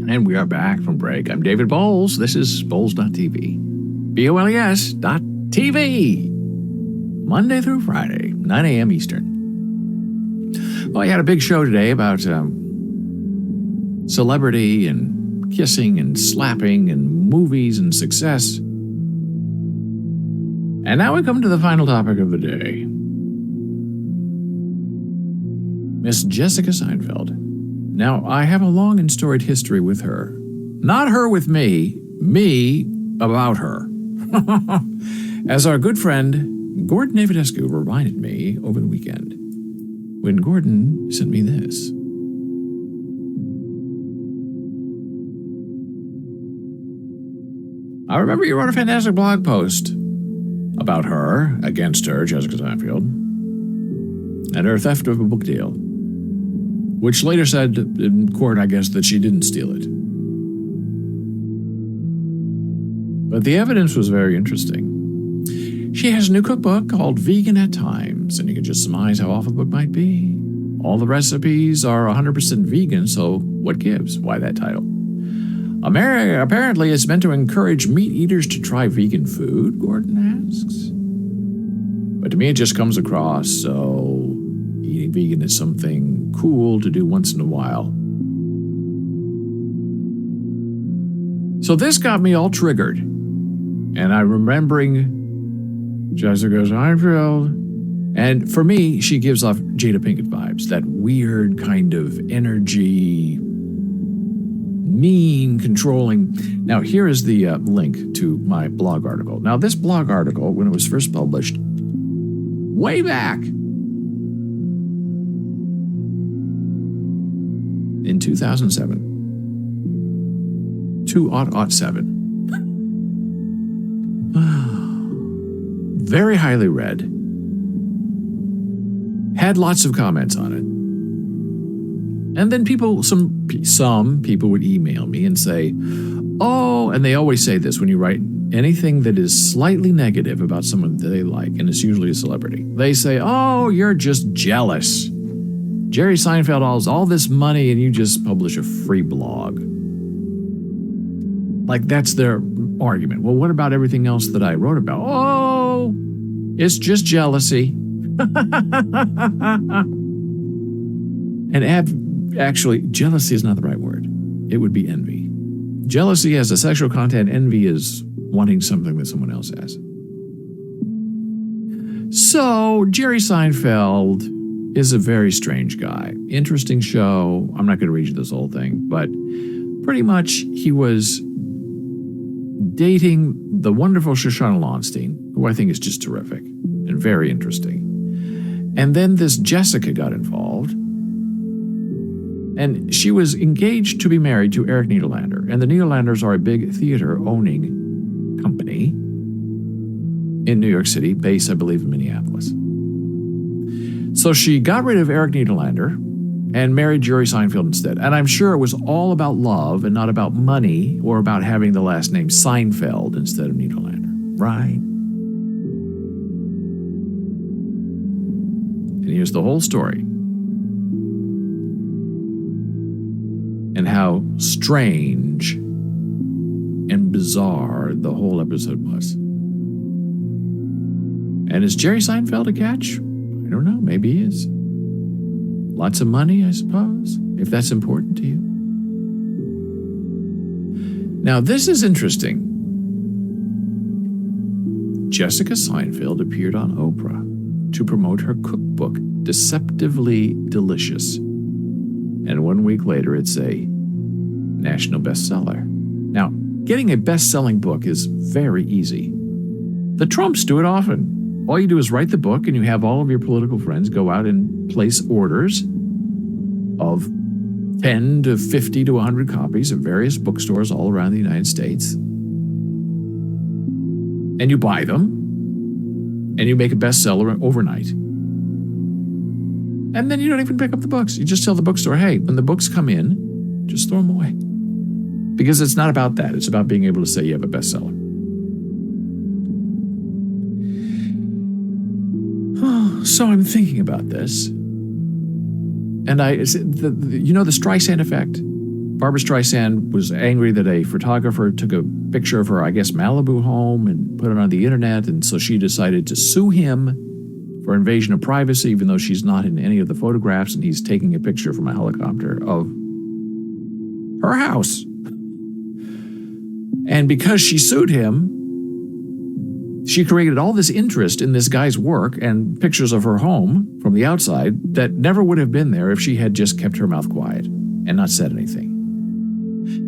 And we are back from break. I'm David Bowles. This is Bowles.tv. BOLES.tv. Monday through Friday, 9 a.m. Eastern. Well, I had a big show today about celebrity and kissing and slapping and movies and success. And now we come to the final topic of the day. Miss Jessica Seinfeld. Now, I have a long and storied history with her. Not her with me about her. As our good friend Gordon Avedescu reminded me over the weekend, when Gordon sent me this. I remember you wrote a fantastic blog post about her, against her, Jessica Seinfeld, and her theft of a book deal, which later said in court, I guess, that she didn't steal it. But the evidence was very interesting. She has a new cookbook called Vegan at Times, and you can just surmise how awful the book might be. All the recipes are 100% vegan, so what gives? Why that title? Apparently, it's meant to encourage meat eaters to try vegan food, Gordon asks. But to me, it just comes across so eating vegan is something cool to do once in a while. So this got me all triggered. And I'm remembering Jessica Seinfeld. And for me, she gives off Jada Pinkett vibes. That weird kind of energy, mean, controlling. Now, here is the link to my blog article. Now, this blog article, when it was first published, way back in 2007, 2007, very highly read, had lots of comments on it. And then some people would email me and say, oh, and they always say this when you write anything that is slightly negative about someone that they like, and it's usually a celebrity. They say, oh, you're just jealous. Jerry Seinfeld has all this money and you just publish a free blog. Like, that's their argument. Well, what about everything else that I wrote about? Oh, it's just jealousy. And actually, jealousy is not the right word. It would be envy. Jealousy has a sexual content. Envy is wanting something that someone else has. So, Jerry Seinfeld is a very strange guy. Interesting show. I'm not going to read you this whole thing, but pretty much he was dating the wonderful Shoshana Lonstein, who I think is just terrific and very interesting. And then this Jessica got involved, and she was engaged to be married to Eric Niederlander. And the Niederlanders are a big theater-owning company in New York City, based, I believe, in Minneapolis. So she got rid of Eric Niederlander and married Jerry Seinfeld instead. And I'm sure it was all about love and not about money or about having the last name Seinfeld instead of Niederlander, right? And here's the whole story. And how strange and bizarre the whole episode was. And is Jerry Seinfeld a catch? I don't know. Maybe he is. Lots of money, I suppose, if that's important to you. Now, this is interesting. Jessica Seinfeld appeared on Oprah to promote her cookbook, Deceptively Delicious. And 1 week later, it's a national bestseller. Now, getting a best-selling book is very easy. The Trumps do it often. All you do is write the book, and you have all of your political friends go out and place orders of 10 to 50 to 100 copies of various bookstores all around the United States. And you buy them, and you make a bestseller overnight. And then you don't even pick up the books. You just tell the bookstore, hey, when the books come in, just throw them away. Because it's not about that. It's about being able to say you have a bestseller. So I'm thinking about this. And the Streisand effect? Barbra Streisand was angry that a photographer took a picture of her, I guess, Malibu home and put it on the internet, and so she decided to sue him for invasion of privacy, even though she's not in any of the photographs, and he's taking a picture from a helicopter of her house. And because she sued him, she created all this interest in this guy's work and pictures of her home from the outside that never would have been there if she had just kept her mouth quiet and not said anything.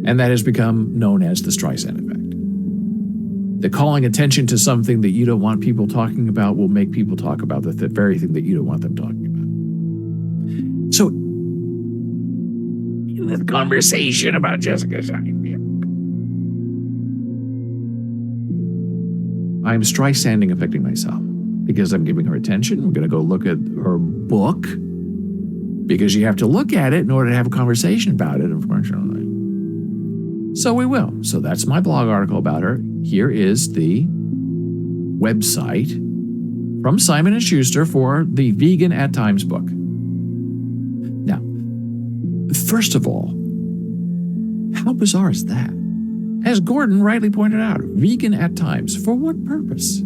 And that has become known as the Streisand effect. The calling attention to something that you don't want people talking about will make people talk about the very thing that you don't want them talking about. So, in this conversation about Jessica Seinfeld, I'm Streisanding affecting myself because I'm giving her attention. We're going to go look at her book because you have to look at it in order to have a conversation about it, unfortunately. So we will. So that's my blog article about her. Here is the website from Simon & Schuster for the Vegan at Times book. Now, first of all, how bizarre is that? As Gordon rightly pointed out, vegan at times. For what purpose?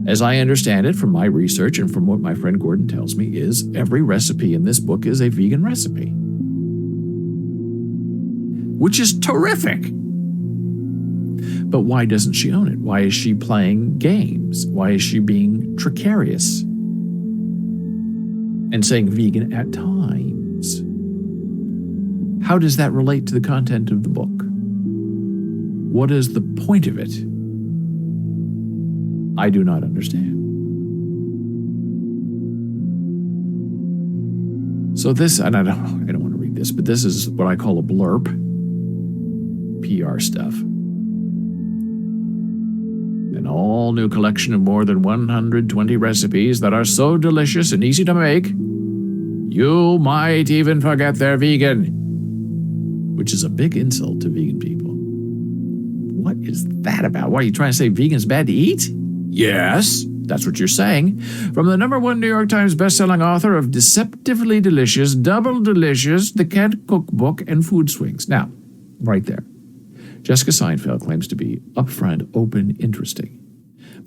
As I understand it from my research and from what my friend Gordon tells me is every recipe in this book is a vegan recipe. Which is terrific. But why doesn't she own it? Why is she playing games? Why is she being tricarious? And saying vegan at times. How does that relate to the content of the book? What is the point of it? I do not understand. So this, and I don't want to read this, but this is what I call a blurb. PR stuff. An all-new collection of more than 120 recipes that are so delicious and easy to make, you might even forget they're vegan. Which is a big insult to vegan people. What is that about? What, are you trying to say vegan's bad to eat? Yes, that's what you're saying. From the #1 New York Times bestselling author of Deceptively Delicious, Double Delicious, The Can't Cook Book, and Food Swings. Now, right there. Jessica Seinfeld claims to be upfront, open, interesting.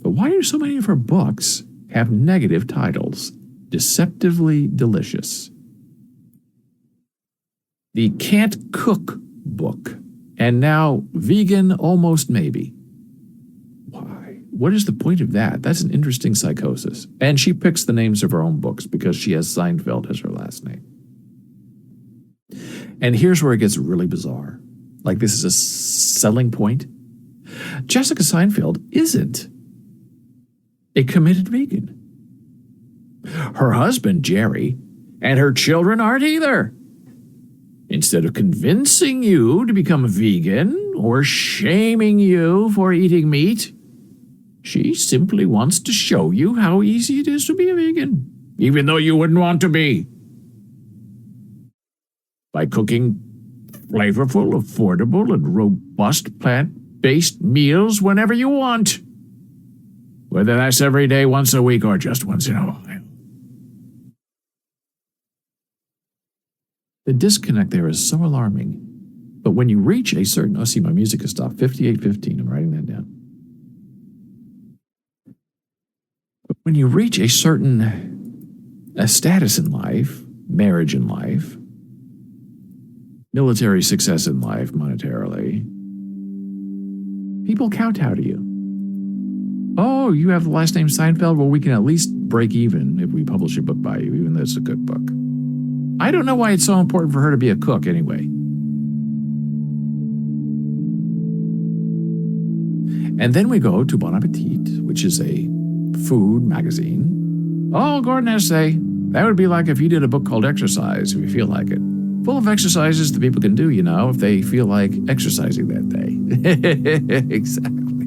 But why do so many of her books have negative titles? Deceptively Delicious. The Can't Cook Book. And now, Vegan Almost Maybe. Why? What is the point of that? That's an interesting psychosis. And she picks the names of her own books because she has Seinfeld as her last name. And here's where it gets really bizarre. Like this is a selling point. Jessica Seinfeld isn't a committed vegan. Her husband, Jerry, and her children aren't either. Instead of convincing you to become a vegan or shaming you for eating meat, she simply wants to show you how easy it is to be a vegan, even though you wouldn't want to be. By cooking flavorful, affordable, and robust plant-based meals whenever you want. Whether that's every day, once a week, or just once in a while. The disconnect there is so alarming. But when you reach a certain... Oh, see, my music has stopped. 58:15. I'm writing that down. But when you reach a certain status in life, marriage in life, military success in life monetarily, people kowtow to you. Oh, you have the last name Seinfeld? Well, we can at least break even if we publish a book by you, even though it's a cookbook. I don't know why it's so important for her to be a cook anyway. And then we go to Bon Appetit, which is a food magazine. Oh, Gordon has to say, that would be like if you did a book called Exercise, if you feel like it. Full of exercises that people can do, you know, if they feel like exercising that day. Exactly.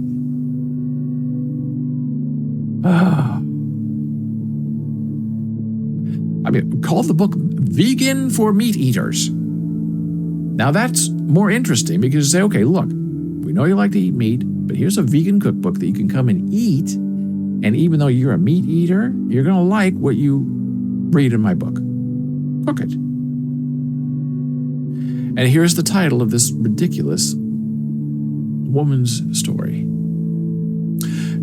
I mean, call the book Vegan for Meat Eaters. Now that's more interesting because you say, okay, look, we know you like to eat meat, but here's a vegan cookbook that you can come and eat. And even though you're a meat eater, you're going to like what you read in my book. Cook it. And here's the title of this ridiculous woman's story.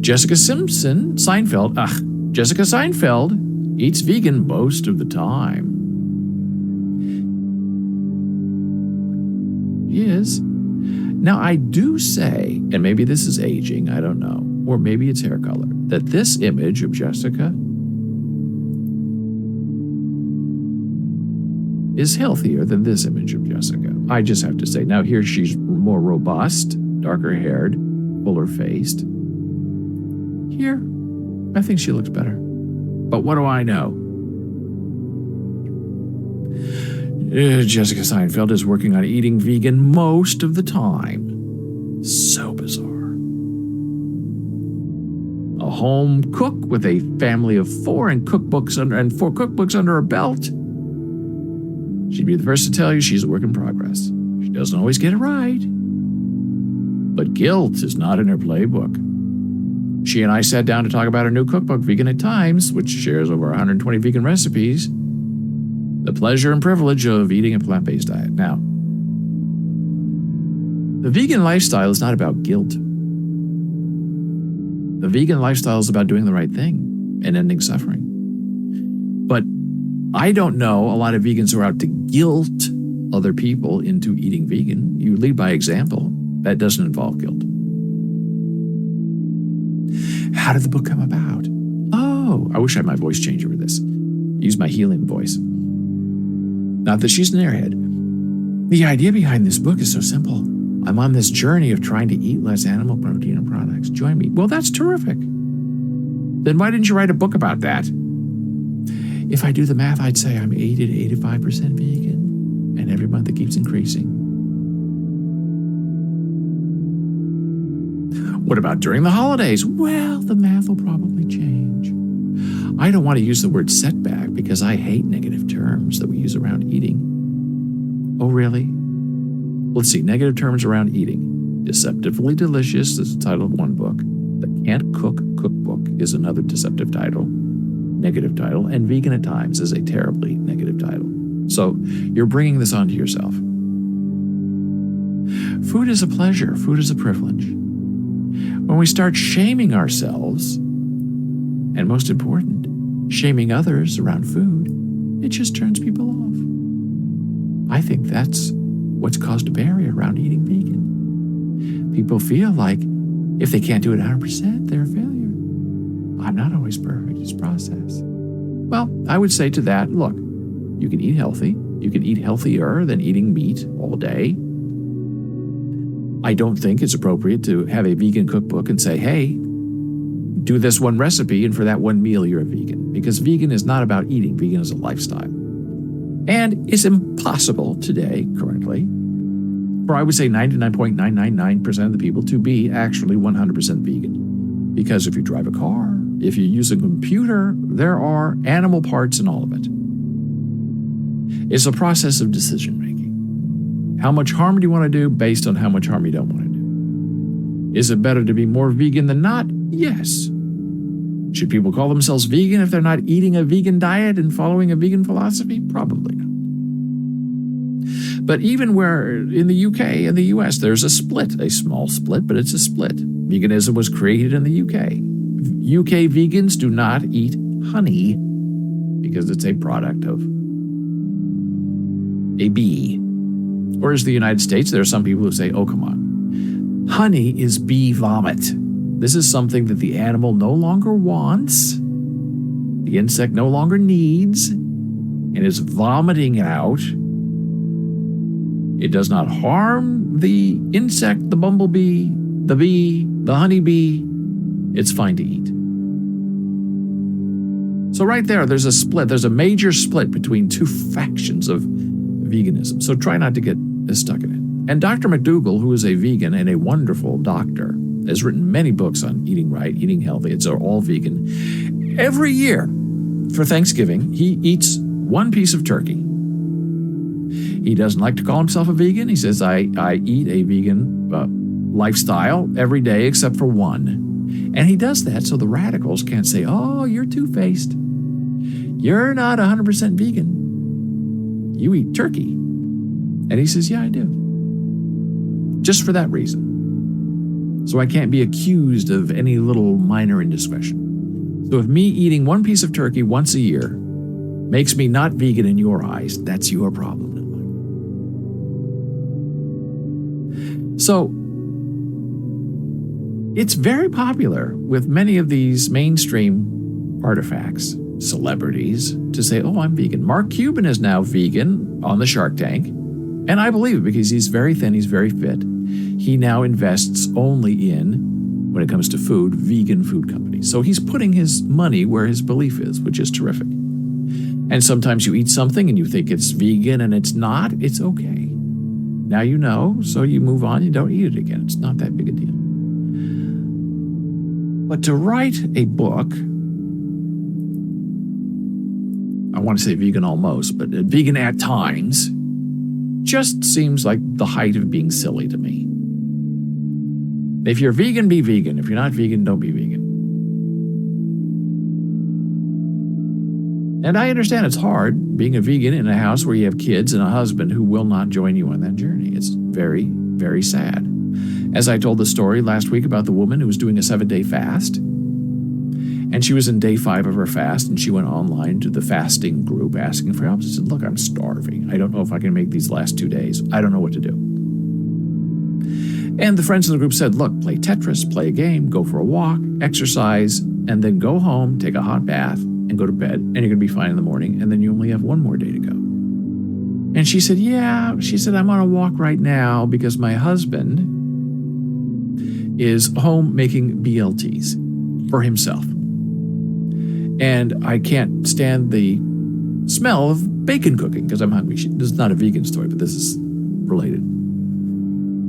Jessica Seinfeld eats vegan most of the time. Yes. Now, I do say, and maybe this is aging, I don't know, or maybe it's hair color, that this image of Jessica is healthier than this image of Jessica. I just have to say. Now, here she's more robust, darker haired, fuller faced. Here, I think she looks better. But what do I know? Jessica Seinfeld is working on eating vegan most of the time. So bizarre. A home cook with a family of four and four cookbooks under her belt. She'd be the first to tell you she's a work in progress. She doesn't always get it right. But guilt is not in her playbook. She and I sat down to talk about her new cookbook, Vegan at Times, which shares over 120 vegan recipes. The pleasure and privilege of eating a plant-based diet. Now, the vegan lifestyle is not about guilt. The vegan lifestyle is about doing the right thing and ending suffering. But I don't know a lot of vegans who are out to guilt other people into eating vegan. You lead by example. That doesn't involve guilt. How did the book come about? Oh, I wish I had my voice change over this. Use my healing voice. Not that she's an airhead. The idea behind this book is so simple. I'm on this journey of trying to eat less animal protein and products. Join me. Well, that's terrific. Then why didn't you write a book about that? If I do the math, I'd say I'm 80 to 85% vegan, and every month it keeps increasing. What about during the holidays? Well, the math will probably change. I don't want to use the word setback because I hate negative terms that we use around eating. Oh, really? Let's see, negative terms around eating. Deceptively Delicious is the title of one book. The Can't Cook Cookbook is another deceptive title, negative title, and Vegan at Times is a terribly negative title. So you're bringing this onto yourself. Food is a pleasure. Food is a privilege. When we start shaming ourselves, and most important, shaming others around food, it just turns people off. I think that's what's caused a barrier around eating vegan. People feel like if they can't do it 100%, they're a failure. I'm not always perfect, it's process. Well, I would say to that, look, you can eat healthy. You can eat healthier than eating meat all day. I don't think it's appropriate to have a vegan cookbook and say, hey, do this one recipe, and for that one meal, you're a vegan. Because vegan is not about eating. Vegan is a lifestyle. And it's impossible today, currently, for I would say 99.999% of the people to be actually 100% vegan. Because if you drive a car, if you use a computer, there are animal parts in all of it. It's a process of decision making. How much harm do you want to do based on how much harm you don't want to do? Is it better to be more vegan than not? Yes. Should people call themselves vegan if they're not eating a vegan diet and following a vegan philosophy? Probably not. But even where in the UK and the US, there's a split, a small split, but it's a split. Veganism was created in the UK. UK vegans do not eat honey because it's a product of a bee. Whereas the United States, there are some people who say, oh, come on. Honey is bee vomit. This is something that the animal no longer wants, the insect no longer needs, and is vomiting out. It does not harm the insect, the bumblebee, the bee, the honeybee. It's fine to eat. So right there's a split. There's a major split between two factions of veganism. So try not to get stuck in it. And Dr. McDougall, who is a vegan and a wonderful doctor, has written many books on eating right, eating healthy. It's all vegan. Every year for Thanksgiving, he eats one piece of turkey. He doesn't like to call himself a vegan. He says, I eat a vegan lifestyle every day except for one. And he does that so the radicals can't say, oh, you're two-faced. You're not 100% vegan. You eat turkey. And he says, yeah, I do. Just for that reason. So I can't be accused of any little minor indiscretion. So if me eating one piece of turkey once a year makes me not vegan in your eyes, that's your problem, not mine. So it's very popular with many of these mainstream artifacts, celebrities, to say, oh, I'm vegan. Mark Cuban is now vegan on the Shark Tank. And I believe it because he's very thin, he's very fit. He now invests only in, when it comes to food, vegan food companies. So he's putting his money where his belief is, which is terrific. And sometimes you eat something and you think it's vegan and it's not, it's okay. Now you know, so you move on, you don't eat it again. It's not that big a deal. But to write a book, I want to say vegan almost, but vegan at times, just seems like the height of being silly to me. If you're vegan, be vegan. If you're not vegan, don't be vegan. And I understand it's hard being a vegan in a house where you have kids and a husband who will not join you on that journey. It's very, very sad. As I told the story last week about the woman who was doing a 7-day fast, and she was in day 5 of her fast, and she went online to the fasting group asking for help. She said, look, I'm starving. I don't know if I can make these last 2 days. I don't know what to do. And the friends in the group said, look, play Tetris, play a game, go for a walk, exercise, and then go home, take a hot bath, and go to bed, and you're going to be fine in the morning, and then you only have 1 more day to go. And she said, yeah. She said, I'm on a walk right now because my husband is home making BLTs for himself. And I can't stand the smell of bacon cooking because I'm hungry. This is not a vegan story, but this is related.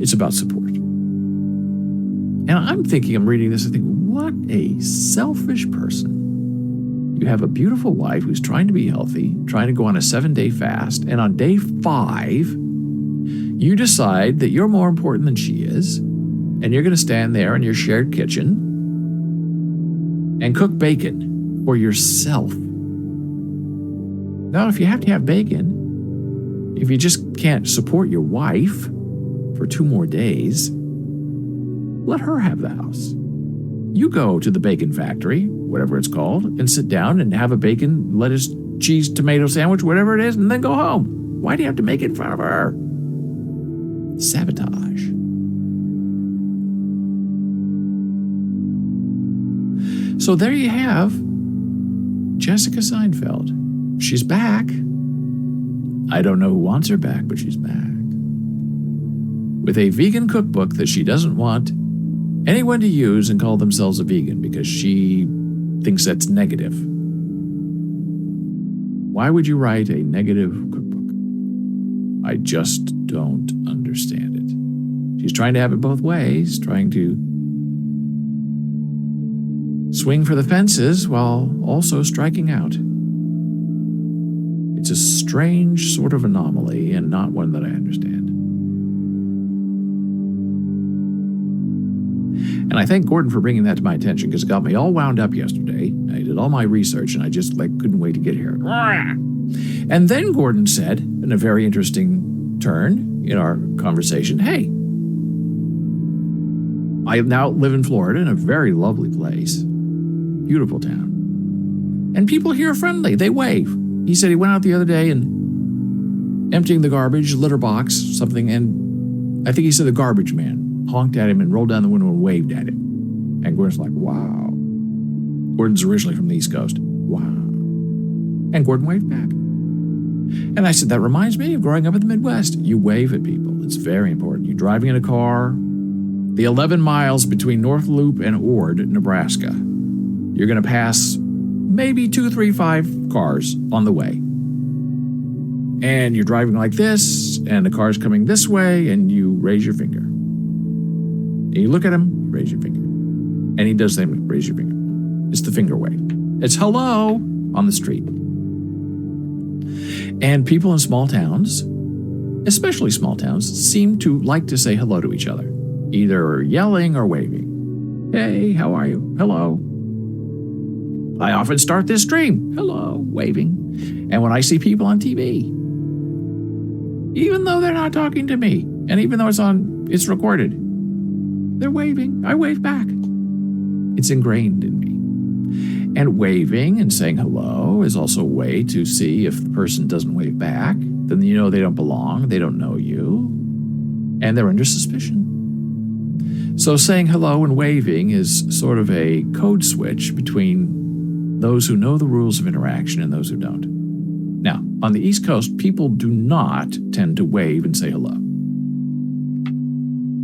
It's about support. And I'm reading this and thinking, what a selfish person. You have a beautiful wife who's trying to be healthy, trying to go on a 7-day fast, and on day 5, you decide that you're more important than she is, and you're going to stand there in your shared kitchen and cook bacon for yourself. Now, if you have to have bacon, if you just can't support your wife for 2 more days, let her have the house. You go to the bacon factory, whatever it's called, and sit down and have a bacon, lettuce, cheese, tomato sandwich, whatever it is, and then go home. Why do you have to make it in front of her? Sabotage. So there you have Jessica Seinfeld. She's back. I don't know who wants her back, but she's back. With a vegan cookbook that she doesn't want anyone to use and call themselves a vegan because she thinks that's negative. Why would you write a negative cookbook? I just don't understand it. She's trying to have it both ways, trying to swing for the fences while also striking out. It's a strange sort of anomaly and not one that I understand. And I thank Gordon for bringing that to my attention because it got me all wound up yesterday. I did all my research and I just couldn't wait to get here. And then Gordon said, in a very interesting turn in our conversation, hey, I now live in Florida in a very lovely place. Beautiful town. And people here are friendly. They wave. He said he went out the other day and emptying the garbage, litter box, something, and I think he said the garbage man honked at him and rolled down the window and waved at him. And Gordon's like, wow. Gordon's originally from the East Coast. Wow. And Gordon waved back. And I said, that reminds me of growing up in the Midwest. You wave at people. It's very important. You're driving in a car, the 11 miles between North Loop and Ord, Nebraska. You're going to pass maybe 2, 3, 5 cars on the way. And you're driving like this, and the car's coming this way, and you raise your finger. And you look at him, you raise your finger. And he does the same, raise your finger. It's the finger wave. It's hello on the street. And people in small towns, especially small towns, seem to like to say hello to each other, either yelling or waving. Hey, how are you? Hello. I often start this stream, hello, waving. And when I see people on TV, Even though they're not talking to me, and even though it's recorded, they're waving. I wave back. It's ingrained in me. And waving and saying hello is also a way to see if the person doesn't wave back, then you know they don't belong, they don't know you, and they're under suspicion. So saying hello and waving is sort of a code switch between those who know the rules of interaction and those who don't. Now, on the East Coast, people do not tend to wave and say hello.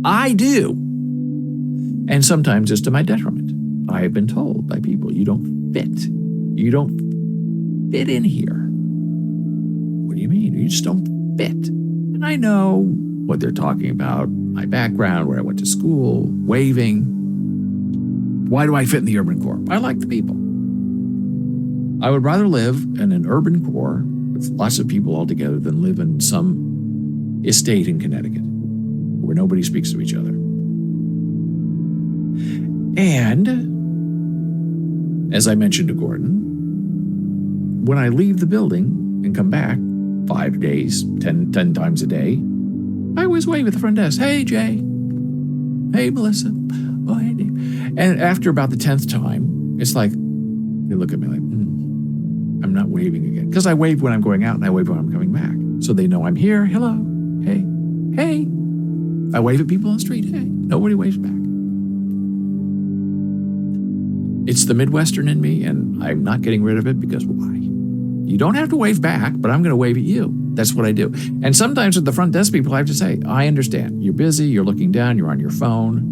I do. And sometimes it's to my detriment. I have been told by people, you don't fit. You don't fit in here. What do you mean? You just don't fit. And I know what they're talking about, my background, where I went to school, waving. Why do I fit in the urban core? I like the people. I would rather live in an urban core with lots of people all together than live in some estate in Connecticut where nobody speaks to each other. And, as I mentioned to Gordon, when I leave the building and come back 5 days, 10 times a day, I always wave at the front desk. Hey, Jay. Hey, Melissa. Oh, hey, Dave. And after about the 10th time, it's like, they look at me like, I'm not waving again. Because I wave when I'm going out and I wave when I'm coming back. So they know I'm here. Hello. Hey. Hey. I wave at people on the street. Hey. Nobody waves back. It's the Midwestern in me, and I'm not getting rid of it because why? You don't have to wave back, but I'm going to wave at you. That's what I do. And sometimes with the front desk people, I have to say, I understand. You're busy. You're looking down. You're on your phone.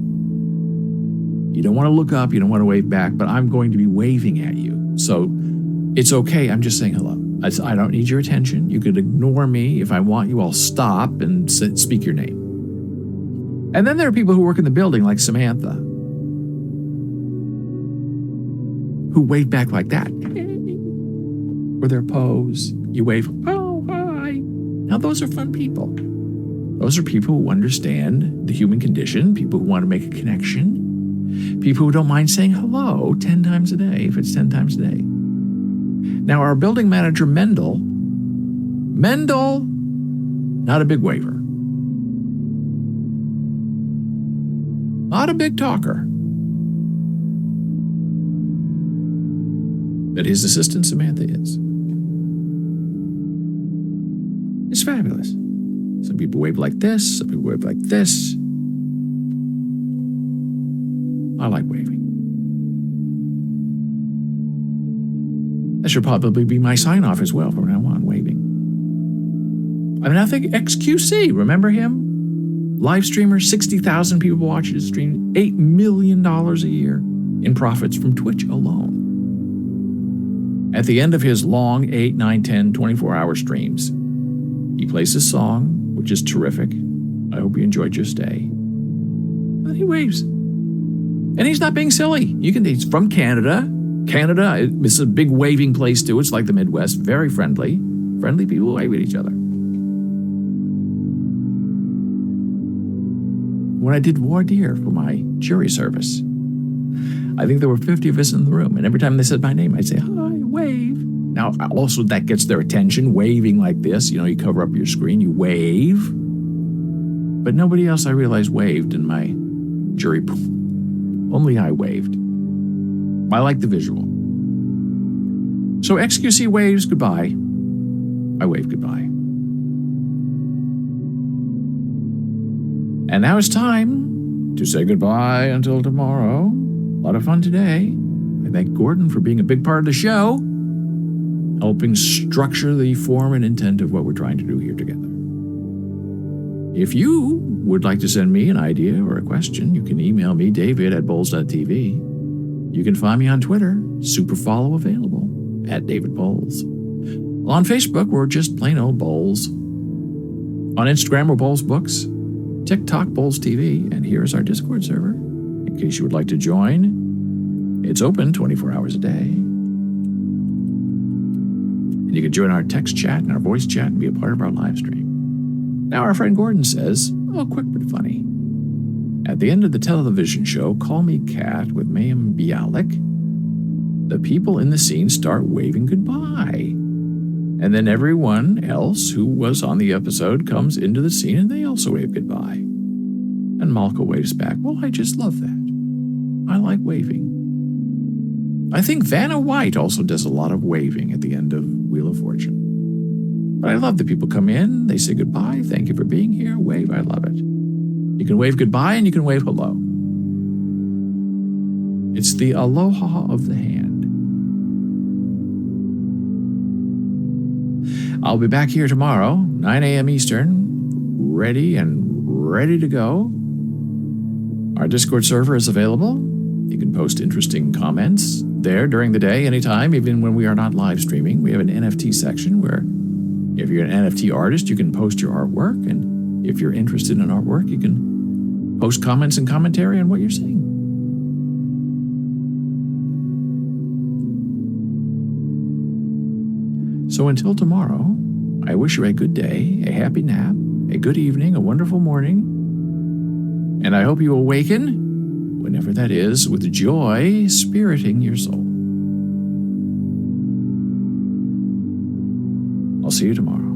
You don't want to look up. You don't want to wave back, but I'm going to be waving at you. So it's okay. I'm just saying hello. I don't need your attention. You could ignore me. If I want you, I'll stop and speak your name. And then there are people who work in the building like Samantha, who wave back like that. Or their pose. You wave, oh, hi. Now those are fun people. Those are people who understand the human condition, people who want to make a connection, people who don't mind saying hello 10 times a day, if it's 10 times a day. Now our building manager, Mendel, not a big waver. Not a big talker. But his assistant, Samantha, is. It's fabulous. Some people wave like this, some people wave like this. I like waving. That should probably be my sign-off as well from now on, waving. I mean, I think XQC, remember him? Live streamer, 60,000 people watch his stream, $8 million a year in profits from Twitch alone. At the end of his long 8, 9, 10, 24-hour streams, he plays his song, which is terrific. I hope you enjoyed your stay. And he waves. And he's not being silly. He's from Canada. Canada is a big waving place too. It's like the Midwest, very friendly. Friendly people wave at each other. When I did voir dire for my jury service, I think there were 50 of us in the room, and every time they said my name, I'd say, hi, wave. Now, also that gets their attention, waving like this. You cover up your screen, you wave. But nobody else, I realized, waved in my jury pool. Only I waved. I like the visual. So XQC waves goodbye. I wave goodbye. And now it's time to say goodbye until tomorrow. A lot of fun today. I thank Gordon for being a big part of the show, helping structure the form and intent of what we're trying to do here together. If you would like to send me an idea or a question, you can email me, david@bowles.tv. You can find me on Twitter, super follow available, @DavidBowles. On Facebook, we're just plain old Bowles. On Instagram, we're Bowles Books. TikTok, Bowles TV, and here's our Discord server. In case you would like to join, it's open 24 hours a day. And you can join our text chat and our voice chat and be a part of our live stream. Now, our friend Gordon says, quick but funny. At the end of the television show, Call Me Kat with Mayim Bialik, the people in the scene start waving goodbye. And then everyone else who was on the episode comes into the scene and they also wave goodbye. And Malka waves back. Well, I just love that. I like waving. I think Vanna White also does a lot of waving at the end of Wheel of Fortune. But I love that people come in, they say goodbye, thank you for being here, wave, I love it. You can wave goodbye and you can wave hello. It's the aloha of the hand. I'll be back here tomorrow, 9 a.m. Eastern, ready to go. Our Discord server is available. You can post interesting comments there during the day, anytime, even when we are not live streaming. We have an NFT section where if you're an NFT artist, you can post your artwork. And if you're interested in artwork, you can post comments and commentary on what you're seeing. So until tomorrow, I wish you a good day, a happy nap, a good evening, a wonderful morning, and I hope you awaken, whenever that is, with joy spiriting your soul. I'll see you tomorrow.